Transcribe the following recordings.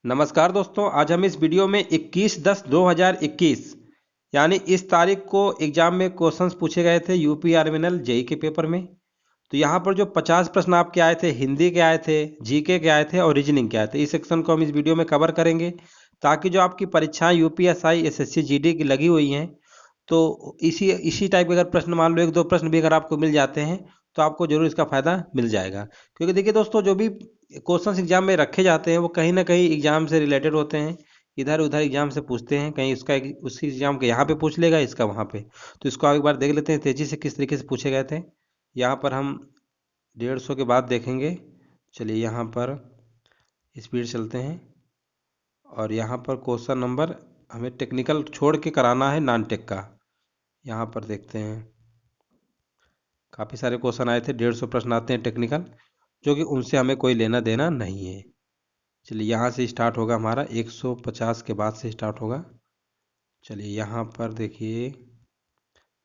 नमस्कार दोस्तों, आज हम इस वीडियो में 21/10/2021 यानी इस तारीख को एग्जाम में क्वेश्चंस पूछे गए थे यूपी आर्मिनल जेई के पेपर में। तो यहाँ पर जो 50 प्रश्न आपके आए थे, हिंदी के आए थे, जीके के आए थे और रीजनिंग के आए थे, इस सेक्शन को हम इस वीडियो में कवर करेंगे ताकि जो आपकी परीक्षाएं यूपीएसआई एसएससी जीडी की लगी हुई हैं तो इसी इसी टाइप के अगर प्रश्न मान लो एक दो प्रश्न भी अगर आपको मिल जाते हैं तो आपको जरूर इसका फायदा मिल जाएगा। क्योंकि देखिए दोस्तों, जो भी क्वेश्चंस एग्जाम में रखे जाते हैं वो कहीं ना कहीं एग्जाम से रिलेटेड होते हैं। इधर उधर एग्जाम से पूछते हैं, कहीं उसका उसी एग्जाम के यहाँ पे पूछ लेगा, इसका वहाँ पे। तो इसको आप एक बार देख लेते हैं तेजी से किस तरीके से पूछे गए थे। यहाँ पर हम 150 के बाद देखेंगे। चलिए यहाँ पर स्पीड चलते हैं और यहाँ पर क्वेश्चन नंबर हमें टेक्निकल छोड़ के कराना है, नॉन टेक का। यहाँ पर देखते हैं काफ़ी सारे क्वेश्चन आए थे, 150 प्रश्न आते हैं टेक्निकल, जो कि उनसे हमें कोई लेना देना नहीं है। चलिए यहाँ से स्टार्ट होगा हमारा, 150 के बाद से स्टार्ट होगा। चलिए यहाँ पर देखिए,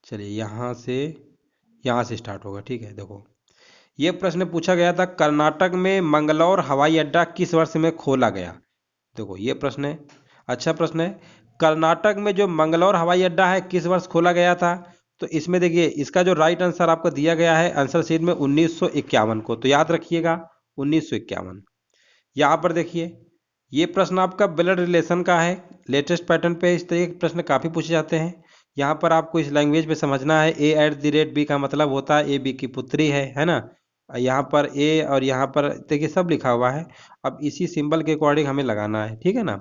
चलिए यहाँ से स्टार्ट होगा। ठीक है, देखो ये प्रश्न पूछा गया था, कर्नाटक में मंगलौर हवाई अड्डा किस वर्ष में खोला गया। देखो ये प्रश्न है, अच्छा प्रश्न है। कर्नाटक में जो मंगलौर हवाई अड्डा है किस वर्ष खोला गया था, तो इसमें देखिए इसका जो राइट आंसर आपको दिया गया है आंसर शीट में 1951 को, तो याद रखिएगा 1951। यहाँ पर देखिए ये प्रश्न आपका ब्लड रिलेशन का है, लेटेस्ट पैटर्न पे इस तरह के प्रश्न काफ़ी पूछे जाते हैं। यहाँ पर आपको इस लैंग्वेज पे समझना है, A@B का मतलब होता है ए बी की पुत्री है ना। यहाँ पर ए और यहाँ पर देखिए सब लिखा हुआ है, अब इसी सिंबल के अकॉर्डिंग हमें लगाना है, ठीक है ना।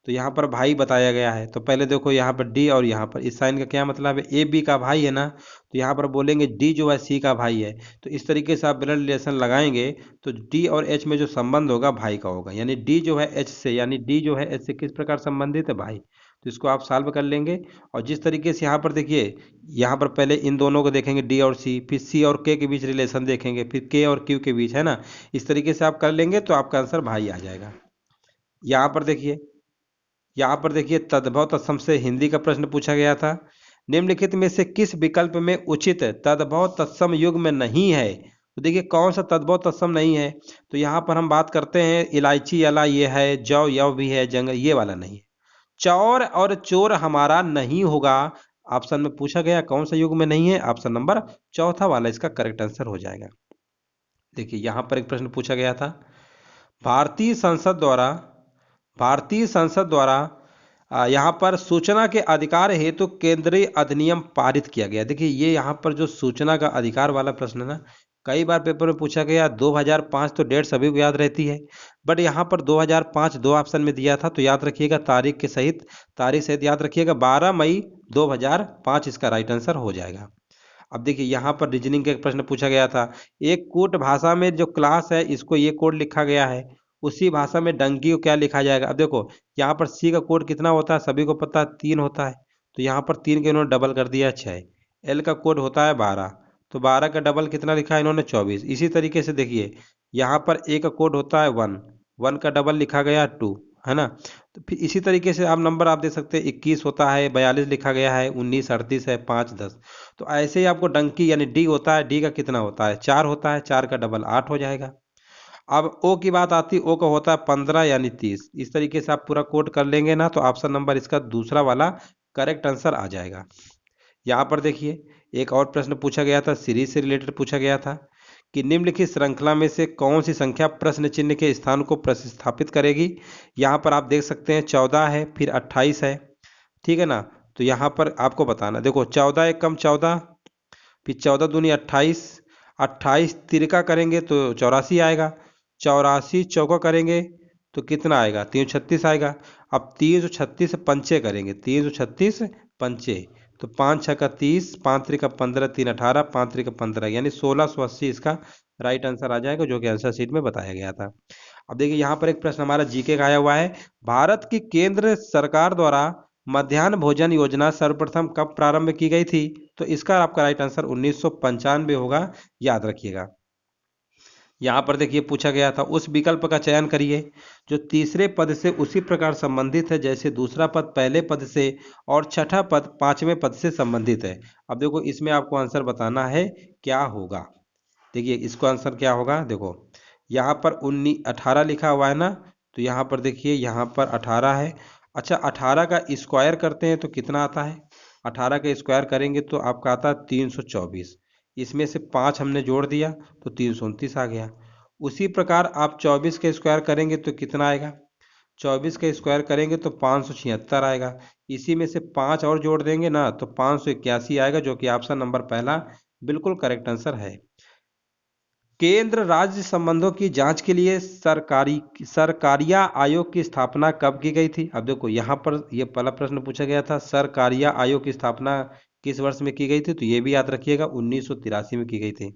तो यहाँ पर भाई बताया गया है, तो पहले देखो यहाँ पर डी और यहाँ पर इस साइन का क्या मतलब है, ए बी का भाई है ना, तो यहाँ पर बोलेंगे डी जो है सी का भाई है। तो इस तरीके से आप ब्लड रिलेशन लगाएंगे तो डी और एच में जो संबंध होगा भाई का होगा, यानी डी जो है एच से, यानी डी जो है एच से किस प्रकार संबंधित है, भाई। तो इसको आप सॉल्व कर लेंगे। और जिस तरीके से यहाँ पर देखिए, यहाँ पर पहले इन दोनों को देखेंगे डी और सी, फिर सी और के बीच रिलेशन देखेंगे, फिर के और क्यू के बीच, है ना। इस तरीके से आप कर लेंगे तो आपका आंसर भाई आ जाएगा। यहाँ पर देखिए, यहाँ पर देखिए तद्भव तत्सम से हिंदी का प्रश्न पूछा गया था, निम्नलिखित में से किस विकल्प में उचित तद्भव तत्सम युग में नहीं है। तो देखिए कौन सा तद्भव तत्सम नहीं है, तो यहाँ पर हम बात करते हैं इलायची अला ये है, जौ यव भी है, जंग ये वाला नहीं है। चौर और चोर हमारा नहीं होगा, ऑप्शन में पूछा गया कौन सा युग में नहीं है, ऑप्शन नंबर चौथा वाला इसका करेक्ट आंसर हो जाएगा। देखिए यहाँ पर एक प्रश्न पूछा गया था, भारतीय संसद द्वारा भारतीय संसद द्वारा यहाँ पर सूचना के अधिकार हेतु केंद्रीय अधिनियम पारित किया गया। देखिए ये यहाँ पर जो सूचना का अधिकार वाला प्रश्न है ना, कई बार पेपर में पूछा गया। 2005 तो डेट सभी को याद रहती है, बट यहाँ पर 2005 दो ऑप्शन में दिया था, तो याद रखिएगा तारीख सहित याद रखिएगा, 12 मई 2005 इसका राइट आंसर हो जाएगा। अब देखिए यहाँ पर रीजनिंग का एक प्रश्न पूछा गया था, एक कूट भाषा में जो क्लास है इसको ये कोड लिखा गया है, उसी भाषा में डंकी को क्या लिखा जाएगा। अब देखो यहाँ पर सी का कोड कितना होता है, सभी को पता है 3 होता है, तो यहाँ पर 3 के इन्होंने डबल कर दिया 6। एल का कोड होता है 12, तो 12 का डबल कितना लिखा है इन्होंने 24। इसी तरीके से देखिए यहाँ पर ए का कोड होता है 1, 1 का डबल लिखा गया 2, है ना। तो फिर इसी तरीके से आप नंबर आप दे सकते हैं, 21 होता है, 42 लिखा गया है, 19, 38 है, 5, 10। तो ऐसे ही आपको डंकी यानी डी होता है, डी का कितना होता है 4 होता है, 4 का डबल 8 हो जाएगा। अब ओ की बात आती, ओ का होता है 15 यानी 30। इस तरीके से आप पूरा कोड कर लेंगे ना, तो ऑप्शन नंबर इसका दूसरा वाला करेक्ट आंसर आ जाएगा। यहाँ पर देखिए एक और प्रश्न पूछा गया था, सीरीज से रिलेटेड पूछा गया था कि निम्नलिखित श्रृंखला में से कौन सी संख्या प्रश्न चिन्ह के स्थान को प्रतिस्थापित करेगी। यहाँ पर आप देख सकते हैं 14 है, फिर 28 है, ठीक है ना। तो यहाँ पर आपको बताना, देखो 14 एक कम 14, फिर 14 दूनी 28, 28 तिरका करेंगे तो 84 आएगा, 84 चौका करेंगे तो कितना आएगा 336 आएगा। अब 336 पंचे करेंगे, 336 पंचे, तो 5 छः का 30, 5 त्रिक का 15, 3 18, 5 त्रिक का 15, यानी 1680 इसका राइट आंसर आ जाएगा, जो कि आंसर शीट में बताया गया था। अब देखिए यहाँ पर एक प्रश्न हमारा जीके का आया हुआ है, भारत की केंद्र सरकार द्वारा मध्याह्न भोजन योजना सर्वप्रथम कब प्रारंभ की गई थी। तो इसका आपका राइट आंसर 1995 होगा, याद रखिएगा। यहाँ पर देखिए पूछा गया था, उस विकल्प का चयन करिए जो तीसरे पद से उसी प्रकार संबंधित है जैसे दूसरा पद पहले पद से और छठा पद पांचवें पद से संबंधित है। अब देखो इसमें आपको आंसर बताना है क्या होगा। देखिए इसको आंसर क्या होगा, देखो यहाँ पर 18 लिखा हुआ है ना, तो यहाँ पर देखिए, यहाँ पर 18 है। अच्छा, 18 का स्क्वायर करते हैं तो कितना आता है? 18 का स्क्वायर करेंगे तो आपका आता है 324। इसमें से 5 हमने जोड़ दिया तो 329 आ गया। उसी प्रकार आप 24 का स्क्वायर करेंगे तो कितना आएगा? 24 का स्क्वायर करेंगे तो 576 आएगा। इसी में से 5 और जोड़ देंगे ना तो 581 आएगा, जो कि ऑप्शन नंबर पहला बिल्कुल करेक्ट आंसर है। केंद्र राज्य संबंधों की जांच के लिए सरकारिया आयोग की स्थापना कब की गई थी? अब देखो, यहाँ पर ये पहला प्रश्न पूछा गया था, सरकारिया आयोग की स्थापना किस वर्ष में की गई थी? तो ये भी याद रखिएगा, 1983 में की गई थी।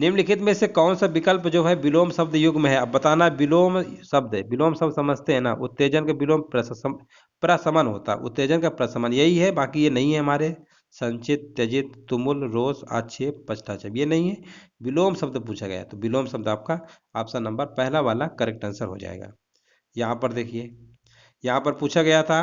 निम्नलिखित में से कौन सा विकल्प जो है विलोम शब्द युग्म है? अब बताना, विलोम शब्द है, विलोम शब्द समझते हैं ना, उत्तेजन का विलोम प्रशमन होता है, उत्तेजन का प्रशमन यही है, बाकी ये नहीं है हमारे। संचित, त्यजित, तुमुल, रोष, आक्षेप, पश्चाताप ये नहीं है। विलोम शब्द पूछा गया तो विलोम शब्द आपका ऑप्शन नंबर पहला वाला करेक्ट आंसर हो जाएगा। यहाँ पर देखिए, यहाँ पर पूछा गया था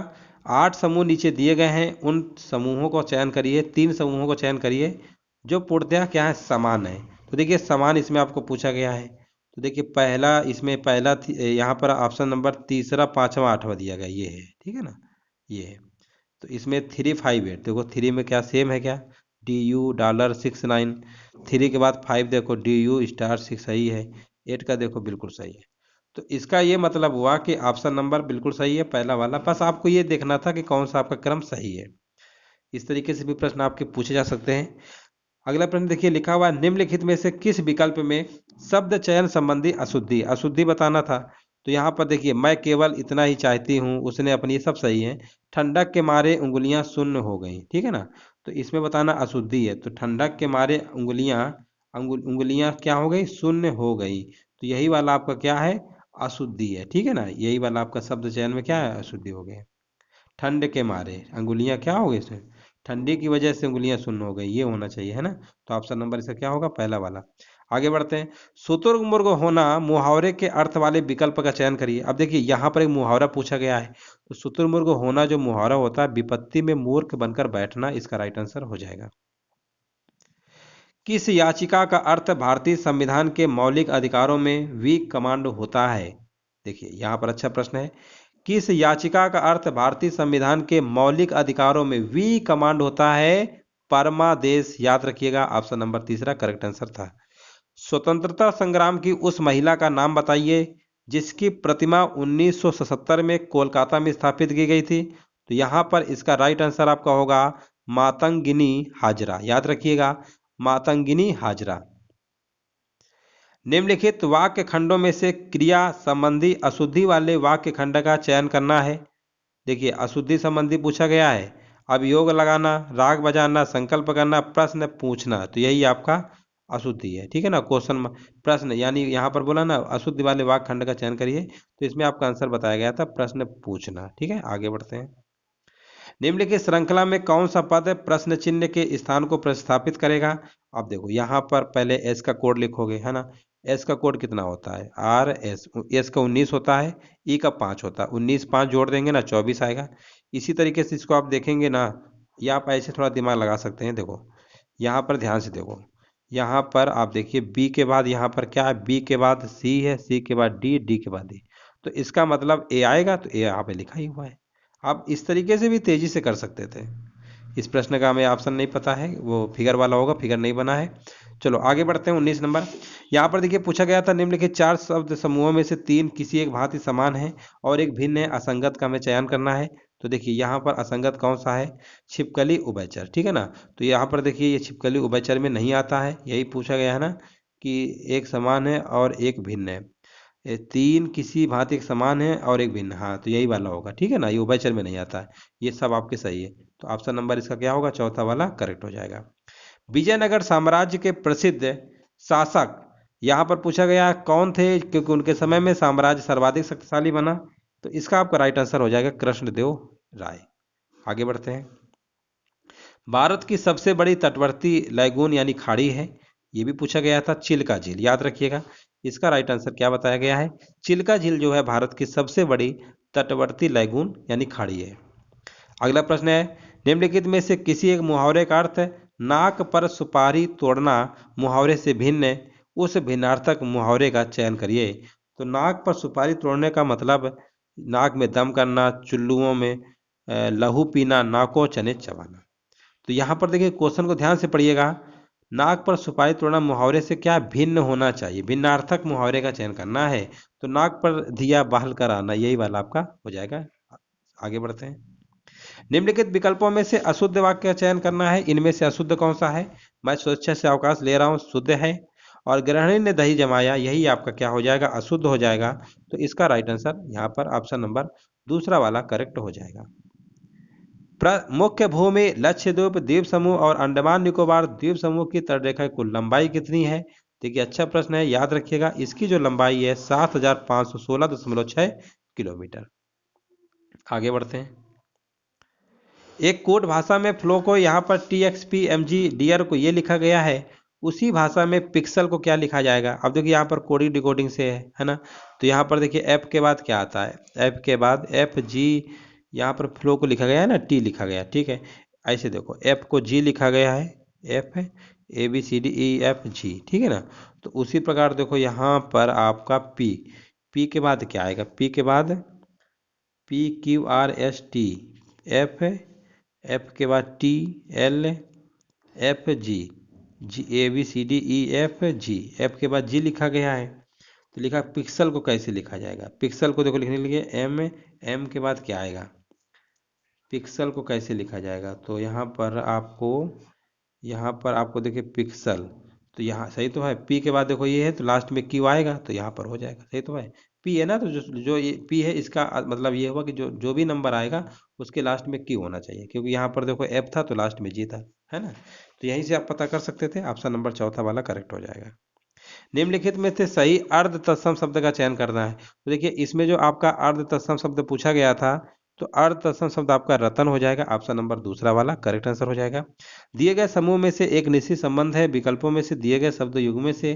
8 समूह नीचे दिए गए हैं, उन समूहों को चयन करिए, 3 समूहों को चयन करिए जो पूर्णतः क्या है, समान है। तो देखिए, समान इसमें आपको पूछा गया है। तो देखिए, पहला इसमें पहला यहाँ पर ऑप्शन नंबर तीसरा, पांचवा, आठवां दिया गया, ये है, ठीक है ना, ये है। तो इसमें 3, 5, 8 देखो, 3 में क्या सेम है क्या? DU $6, 9। 3 के बाद 5 देखो, DU *6 सही है। 8 का देखो बिल्कुल सही है। तो इसका ये मतलब हुआ कि ऑप्शन नंबर बिल्कुल सही है, पहला वाला। बस आपको ये देखना था कि कौन सा आपका क्रम सही है। इस तरीके से भी प्रश्न आपके पूछे जा सकते हैं। अगला प्रश्न देखिए, लिखा हुआ है निम्नलिखित में से किस विकल्प में शब्द चयन संबंधी अशुद्धि अशुद्धि बताना था? तो यहाँ पर देखिए, मैं केवल इतना ही चाहती हूँ, उसने अपनी, सब सही है। ठंडक के मारे उंगलियां शून्य हो गई, ठीक है ना, तो इसमें बताना अशुद्धि है। तो ठंडक के मारे उंगलियां क्या हो गई? शून्य हो गई। तो यही वाला आपका क्या है? अशुद्धि है, ठीक है ना, यही वाला आपका शब्द चयन में क्या है? अशुद्धि हो गई। ठंड के मारे अंगुलियां क्या हो गई? इसमें ठंडी की वजह से उंगलियां शून्य हो गई, ये होना चाहिए, है ना। तो ऑप्शन नंबर इसका क्या होगा? पहला वाला। आगे बढ़ते हैं। शुतुरमुर्ग होना मुहावरे के अर्थ वाले विकल्प का चयन करिए। अब देखिए, यहाँ पर एक मुहावरा पूछा गया है, तो शुतुरमुर्ग होना जो मुहावरा होता है, विपत्ति में मूर्ख बनकर बैठना, इसका राइट आंसर हो जाएगा। किस याचिका का अर्थ भारतीय संविधान के मौलिक अधिकारों में वीक कमांड होता है? देखिए, यहाँ पर अच्छा प्रश्न है। किस याचिका का अर्थ भारतीय संविधान के मौलिक अधिकारों में वी कमांड होता है? परमादेश, याद रखिएगा, ऑप्शन नंबर तीसरा करेक्ट आंसर था। स्वतंत्रता संग्राम की उस महिला का नाम बताइए जिसकी प्रतिमा 1977 में कोलकाता में स्थापित की गई थी। तो यहां पर इसका राइट आंसर आपका होगा मातंगिनी हाजरा, याद रखिएगा, मातंगिनी हाजरा। निम्नलिखित वाक्य खंडों में से क्रिया संबंधी अशुद्धि वाले वाक्य खंड का चयन करना है। देखिए, अशुद्धि संबंधी पूछा गया है। अब योग लगाना, राग बजाना, संकल्प करना, प्रश्न पूछना, तो यही आपका अशुद्धि है, ठीक है ना, क्वेश्चन प्रश्न, यानी यहाँ पर बोला ना अशुद्धि वाले वाक्य खंड का चयन करिए, तो इसमें आपका आंसर बताया गया था प्रश्न पूछना, ठीक है। आगे बढ़ते हैं। निम्नलिखित श्रृंखला में कौन सा पद प्रश्न चिन्ह के स्थान को प्रतिस्थापित करेगा? अब देखो, यहाँ पर पहले एस का कोड लिखोगे, है ना। एस का कोड कितना होता है? RS। एस का 19 होता है, ई का 5 होता है। 19 5 जोड़ देंगे ना, 24 आएगा। इसी तरीके से इसको आप देखेंगे ना, या आप ऐसे थोड़ा दिमाग लगा सकते हैं। देखो, यहाँ पर ध्यान से देखो, यहाँ पर आप देखिए, बी के बाद यहाँ पर क्या है? बी के बाद सी है, सी के बाद डी, डी के बाद डी। तो इसका मतलब ए आएगा, तो ए यहाँ पे लिखा ही हुआ है। आप इस तरीके से भी तेजी से कर सकते थे। इस प्रश्न का हमें ऑप्शन नहीं पता है, वो फिगर वाला होगा, फिगर नहीं बना है। चलो आगे बढ़ते हैं। 19 नंबर, यहाँ पर देखिए पूछा गया था निम्नलिखित 4 शब्द समूहों में से 3 किसी एक भांति समान है और एक भिन्न है, असंगत का हमें चयन करना है। तो देखिए, यहाँ पर असंगत कौन सा है? छिपकली, उभयचर, ठीक है ना। तो यहाँ पर देखिए, ये छिपकली उभयचर में नहीं आता है, यही पूछा गया है ना, कि एक समान है और एक भिन्न है। 3 किसी भांति एक समान है और एक भिन्न, हाँ, तो यही वाला होगा, ठीक है ना, ये उभयचर में नहीं आता है। ये सब आपके सही है, तो ऑप्शन नंबर इसका क्या होगा? चौथा वाला करेक्ट हो जाएगा। विजयनगर साम्राज्य के प्रसिद्ध शासक यहाँ पर पूछा गया कौन थे, क्योंकि उनके समय में साम्राज्य सर्वाधिक शक्तिशाली बना। तो इसका आपका राइट आंसर हो जाएगा कृष्णदेव राय। आगे बढ़ते हैं। भारत की सबसे बड़ी तटवर्ती लैगून यानी खाड़ी है, ये भी पूछा गया था, चिल्का झील, याद रखिएगा। इसका राइट आंसर क्या बताया गया है? चिल्का झील जो है भारत की सबसे बड़ी तटवर्ती लैगून यानी खाड़ी है। अगला प्रश्न है, निम्नलिखित में से किसी एक मुहावरे का अर्थ नाक पर सुपारी तोड़ना मुहावरे से भिन्न उस भिन्नार्थक मुहावरे का चयन करिए। तो नाक पर सुपारी तोड़ने का मतलब नाक में दम करना, चुल्लुओं में लहू पीना, नाको चने चबाना। तो यहाँ पर देखिए क्वेश्चन को ध्यान से पढ़िएगा। नाक पर सुपारी तोड़ना मुहावरे से क्या भिन्न होना चाहिए, भिन्नार्थक मुहावरे का चयन करना है। तो नाक पर दिया बहल कर आना, यही वाला आपका हो जाएगा। आगे बढ़ते हैं। निम्नलिखित विकल्पों में से अशुद्ध वाक्य का चयन करना है। इनमें से अशुद्ध कौन सा है? मैं स्वेच्छा से अवकाश ले रहा हूँ, शुद्ध है। और गृहिणी ने दही जमाया, यही आपका क्या हो जाएगा? अशुद्ध हो जाएगा। तो इसका राइट आंसर यहाँ पर ऑप्शन नंबर दूसरा वाला करेक्ट हो जाएगा। मुख्य भूमि, लक्षद्वीप द्वीप समूह और अंडमान निकोबार द्वीप समूह की तटरेखा की कुल लंबाई कितनी है? देखिए अच्छा प्रश्न है, याद रखिएगा। इसकी जो लंबाई है 7516.6 किलोमीटर। आगे बढ़ते हैं। एक कोड भाषा में फ्लो को यहाँ पर TXP MG को ये लिखा गया है, उसी भाषा में पिक्सल को क्या लिखा जाएगा? अब देखिए यहाँ पर कोडिंग डिकोडिंग से है ना। तो यहाँ पर देखिए एफ के बाद क्या आता है? एफ के बाद FG, यहाँ पर फ्लो को लिखा गया है ना, T लिखा गया, ठीक है। ऐसे देखो एफ को G लिखा गया है, एफ है ABCDEFG, ठीक है ना। तो उसी प्रकार देखो यहाँ पर आपका P के बाद क्या आएगा? P के बाद PQRST, एफ है, एफ के बाद TLFG, ABCDEFG, एफ के बाद G लिखा गया है। तो लिखा पिक्सल को कैसे लिखा जाएगा? पिक्सल को देखो लिखने के लिए M के बाद क्या आएगा? पिक्सल को कैसे लिखा जाएगा? तो यहाँ पर आपको देखिए पिक्सल, तो यहाँ सही तो है। P के बाद देखो ये है, तो लास्ट में Q आएगा, तो यहाँ पर हो जाएगा, सही तो है। P है ना, तो जो ये P है, इसका मतलब ये हुआ कि जो भी नंबर आएगा उसके लास्ट में Q होना चाहिए, क्योंकि यहाँ पर देखो F था तो लास्ट में G था, है ना। तो यहीं से आप पता कर सकते थे। ऑप्शन नंबर चौथा वाला करेक्ट हो जाएगा। निम्नलिखित में से सही अर्ध तत्सम शब्द का चयन करना है। तो देखिए इसमें जो आपका अर्ध तत्सम शब्द पूछा गया था, तो अर्ध तत्सम शब्द आपका रतन हो जाएगा। ऑप्शन नंबर दूसरा वाला करेक्ट आंसर हो जाएगा। दिए गए समूह में से एक निश्चित संबंध है। विकल्पों में से दिए गए शब्द युग में से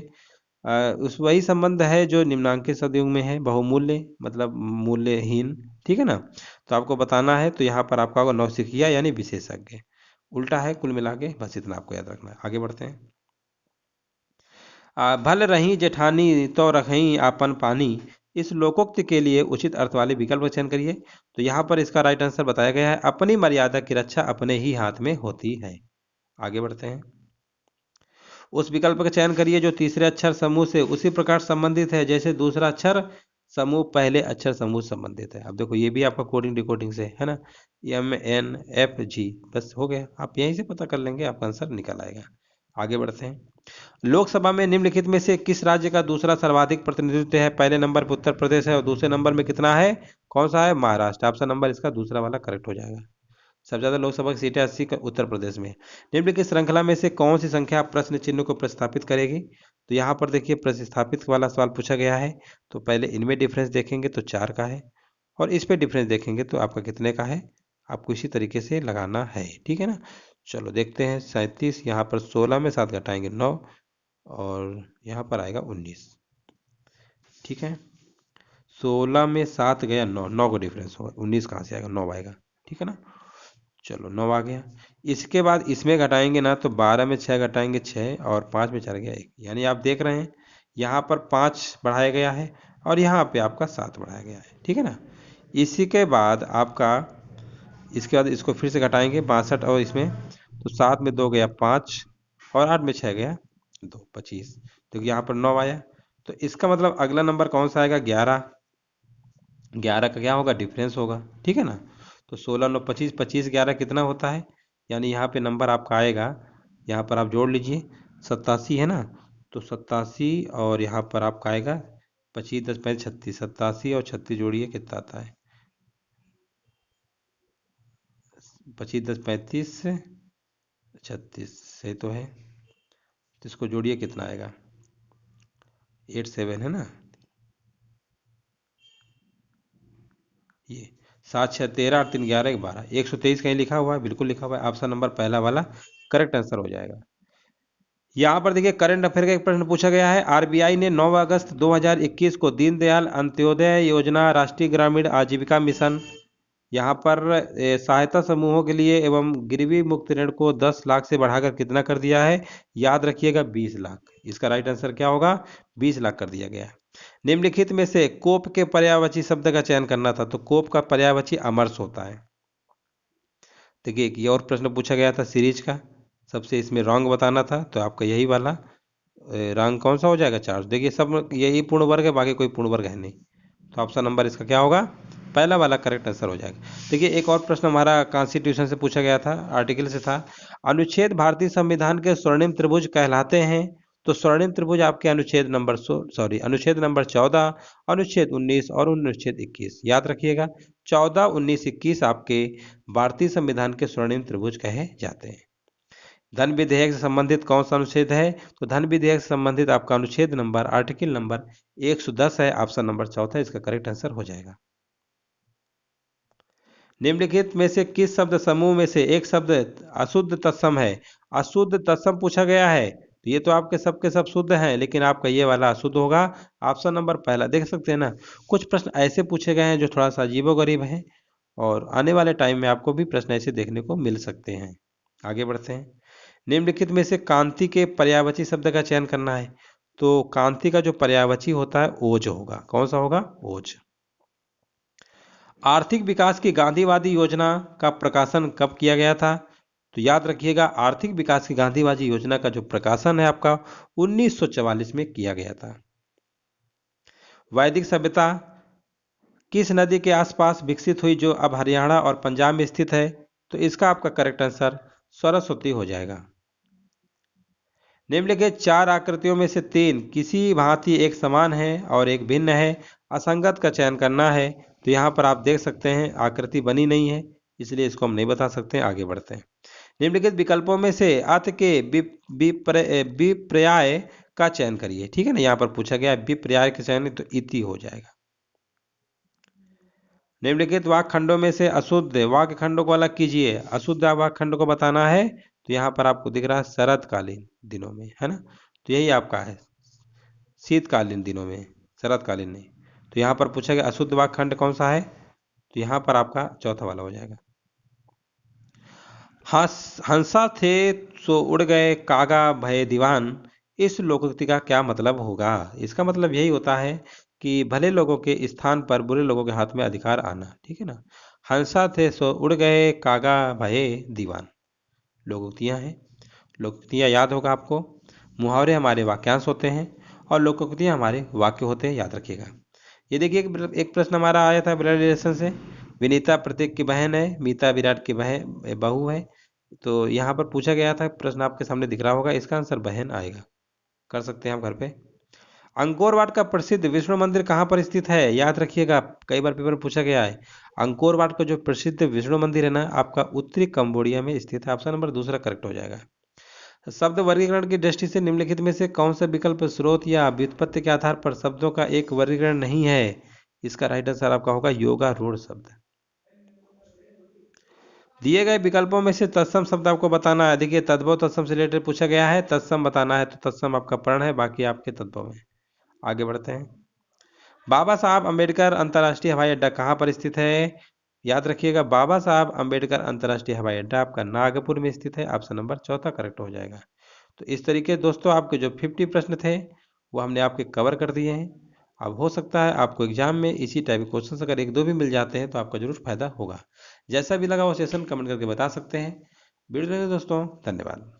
उस वही संबंध है जो निम्नांकित शब्द युग में है। बहुमूल्य मतलब मूल्यहीन, ठीक है ना। तो आपको बताना है, तो यहाँ पर आपका होगा नौसिखिया यानी विशेषज्ञ, उल्टा है कुल मिला के। बस इतना आपको याद रखना है। आगे बढ़ते हैं। भल रही जेठानी तो रखई आपन पानी, इस लोकोक्ति के लिए उचित अर्थ वाले विकल्प का चयन करिए। तो यहाँ पर इसका राइट आंसर बताया गया है, अपनी मर्यादा की रक्षा अपने ही हाथ में होती है। आगे बढ़ते हैं। उस विकल्प का चयन करिए जो तीसरे अक्षर समूह से उसी प्रकार संबंधित है जैसे दूसरा अक्षर समूह पहले अक्षर समूह संबंधित है। अब देखो ये भी आपका कोडिंग डिकोडिंग से है ना, MNFG, बस हो गया। आप यहीं से पता कर लेंगे, आपका आंसर निकल आएगा। आगे बढ़ते हैं। लोकसभा में निम्नलिखित में से किस राज्य का दूसरा सर्वाधिक प्रतिनिधित्व है? पहले नंबर पर उत्तर प्रदेश है और दूसरे नंबर में कितना है? कौन सा है? महाराष्ट्र। ऑप्शन नंबर इसका दूसरा वाला करेक्ट हो जाएगा। सबसे ज्यादा लोकसभा की सीटें 80 का उत्तर प्रदेश में। निम्नलिखित श्रृंखला में से कौन सी संख्या प्रश्न चिन्ह को प्रतिस्थापित करेगी? तो यहाँ पर देखिए प्रतिस्थापित वाला सवाल पूछा गया है। तो पहले इनमें डिफरेंस देखेंगे तो 4 का है, और इस पे डिफरेंस देखेंगे तो आपका कितने का है। आपको इसी तरीके से लगाना है, ठीक है ना। चलो देखते हैं। 37, यहाँ पर 16 में 7 घटाएंगे 9, और यहाँ पर आएगा 19, ठीक है। 16 में 7 गया 9, 9 का डिफरेंस होगा, 19 कहाँ से आएगा? 9 आएगा, ठीक है ना। चलो 9 आ गया। इसके बाद इसमें घटाएंगे ना, तो 12 में 6 घटाएंगे 6, और 5 में 4 गया 1। यानी आप देख रहे हैं यहाँ पर 5 बढ़ाया गया है और यहाँ पे आपका 7 बढ़ाया गया है, ठीक है ना। इसी के बाद आपका इसके बाद इसको फिर से घटाएंगे 62, और इसमें तो 7 में 2 गया 5, और 8 में 6 गया 2, 25। तो यहाँ पर 9 आया। तो इसका मतलब अगला नंबर कौन सा आएगा? 11। 11 का क्या होगा? डिफरेंस होगा, ठीक है ना। तो 16 9 25, 25 11 कितना होता है? यानी यहाँ पे नंबर आपका आएगा, यहाँ पर आप जोड़ लीजिए 87 है ना। तो 87, और यहाँ पर आपका आएगा 25 10 35 36, 87 और 36 जोड़िए कितना आता है? 25 10 35 36, सही तो है। तो इसको जोड़िए कितना आएगा? 87 है ना। ये 7 6 13 8 3 11 12, 123 कहीं लिखा हुआ है? बिल्कुल लिखा हुआ है। ऑप्शन नंबर पहला वाला करेक्ट आंसर हो जाएगा। यहाँ पर देखिए करंट अफेयर का एक प्रश्न पूछा गया है। आरबीआई ने 9 अगस्त 2021 को दीनदयाल अंत्योदय योजना राष्ट्रीय ग्रामीण आजीविका मिशन यहाँ पर सहायता समूहों के लिए एवं गिरवी मुक्त ऋण को 10 लाख से बढ़ाकर कितना कर दिया है? याद रखिएगा 20 लाख। इसका राइट आंसर क्या होगा? 20 लाख कर दिया गया है। निम्नलिखित में से कोप के पर्यायवाची शब्द का चयन करना था, तो कोप का पर्यायवाची अमरस होता है। देखिए एक ये और प्रश्न पूछा गया था सीरीज का, सबसे इसमें रॉन्ग बताना था, तो आपका यही वाला रॉन्ग कौन सा हो जाएगा? चार्ज। देखिए सब यही पूर्ण वर्ग है, बाकी कोई पूर्ण वर्ग है नहीं, तो ऑप्शन नंबर इसका क्या होगा? पहला वाला करेक्ट आंसर हो जाएगा। देखिए एक और प्रश्न हमारा कॉन्स्टिट्यूशन से पूछा गया था, आर्टिकल से था, अनुच्छेद भारतीय संविधान के स्वर्णिम त्रिभुज कहलाते हैं, तो स्वर्णिम त्रिभुज आपके अनुच्छेद नंबर 14, अनुच्छेद 19 और अनुच्छेद 21 याद रखिएगा। 14, 19, 21 आपके भारतीय संविधान के स्वर्णिम त्रिभुज कहे जाते हैं। धन विधेयक से संबंधित कौन सा अनुच्छेद है? तो धन विधेयक से संबंधित आपका अनुच्छेद नंबर आर्टिकल नंबर 110 है, ऑप्शन नंबर चौथा इसका करेक्ट आंसर हो जाएगा। निम्नलिखित में से किस शब्द समूह में से एक शब्द अशुद्ध तत्सम है? अशुद्ध तत्सम पूछा गया है, तो ये तो आपके सबके सब शुद्ध हैं, लेकिन आपका ये वाला अशुद्ध होगा, ऑप्शन नंबर पहला। देख सकते हैं ना, कुछ प्रश्न ऐसे पूछे गए हैं जो थोड़ा सा अजीबोगरीब है, और आने वाले टाइम में आपको भी प्रश्न ऐसे देखने को मिल सकते हैं। आगे बढ़ते हैं। निम्नलिखित में से कांति के पर्यायवाची शब्द का चयन करना है, तो कांति का जो पर्यायवाची होता है ओज होगा। कौन सा होगा? ओज। आर्थिक विकास की गांधीवादी योजना का प्रकाशन कब किया गया था? तो याद रखिएगा, आर्थिक विकास की गांधीवादी योजना का जो प्रकाशन है आपका 1944 में किया गया था। वैदिक सभ्यता किस नदी के आसपास विकसित हुई जो अब हरियाणा और पंजाब में स्थित है? तो इसका आपका करेक्ट आंसर सरस्वती हो जाएगा। निम्नलिखित चार आकृतियों में से तीन किसी भांति एक समान है और एक भिन्न है, असंगत का चयन करना है, तो यहाँ पर आप देख सकते हैं आकृति बनी नहीं है, इसलिए इसको हम नहीं बता सकते। आगे बढ़ते हैं। निम्नलिखित विकल्पों में से अत के विपर्याय का चयन करिए। ठीक है ना, यहाँ पर पूछा गया है विपर्याय का चयन, तो इति हो जाएगा। निम्नलिखित वाक्य खंडों में से अशुद्ध वाक्य खंडों को अलग कीजिए। अशुद्ध वाक्य खंड को बताना है, तो यहाँ पर आपको दिख रहा है शरतकालीन दिनों में, है ना, तो यही आपका है शीतकालीन दिनों में, शरतकालीन नहीं। तो यहाँ पर पूछा गया अशुद्ध वाक्य खंड कौन सा है, तो यहाँ पर आपका चौथा वाला हो जाएगा। हंसा थे सो उड़ गए कागा भय दीवान, इस लोकोक्ति का क्या मतलब होगा? इसका मतलब यही होता है कि भले लोगों के स्थान पर बुरे लोगों के हाथ में अधिकार आना। ठीक है ना, हंसा थे सो उड़ गए कागा भय दीवान लोकोक्तियाँ हैं। लोकोक्तियाँ याद होगा आपको, मुहावरे हमारे वाक्यांश होते हैं और लोकोक्तियाँ हमारे वाक्य होते हैं, याद रखिएगा। ये देखिए एक प्रश्न हमारा आया था ब्लड रिलेशन से, विनीता प्रतीक की बहन है, मीता विराट की बहू है, तो यहाँ पर पूछा गया था, प्रश्न आपके सामने दिख रहा होगा, इसका आंसर बहन आएगा। कर सकते हैं आप घर पे। अंकोर वाट का प्रसिद्ध विष्णु मंदिर कहाँ पर स्थित है? याद रखिएगा, कई बार पेपर में पूछा गया है। अंकोर वाट का जो प्रसिद्ध विष्णु मंदिर है ना, आपका उत्तरी कंबोडिया में स्थित है, ऑप्शन नंबर दूसरा करेक्ट हो जाएगा। शब्द वर्गीकरण की दृष्टि से निम्नलिखित में से कौन सा विकल्प स्रोत या व्युत्पत्ति के आधार पर शब्दों का एक वर्गीकरण नहीं है? इसका राइट आंसर आपका होगा योगारूढ़ शब्द। दिए गए विकल्पों में से तत्सम शब्द आपको बताना है। देखिए तद्भव तत्सम से रिलेटेड पूछा गया है, तत्सम बताना है, तो तत्सम आपका पर्ण है, बाकी आपके तद्भव है। आगे बढ़ते हैं। बाबा साहब अंबेडकर अंतर्राष्ट्रीय हवाई अड्डा कहाँ पर स्थित है? याद रखिएगा, बाबा साहब अंबेडकर अंतर्राष्ट्रीय हवाई अड्डा आपका नागपुर में स्थित है, ऑप्शन नंबर चौथा करेक्ट हो जाएगा। तो इस तरीके दोस्तों आपके जो 50 प्रश्न थे वो हमने आपके कवर कर दिए हैं। अब हो सकता है आपको एग्जाम में इसी टाइप के क्वेश्चन अगर एक दो भी मिल जाते हैं तो आपका जरूर फायदा होगा। जैसा भी लगा वो सेशन कमेंट करके बता सकते हैं। वीडियो देखने दोस्तों धन्यवाद।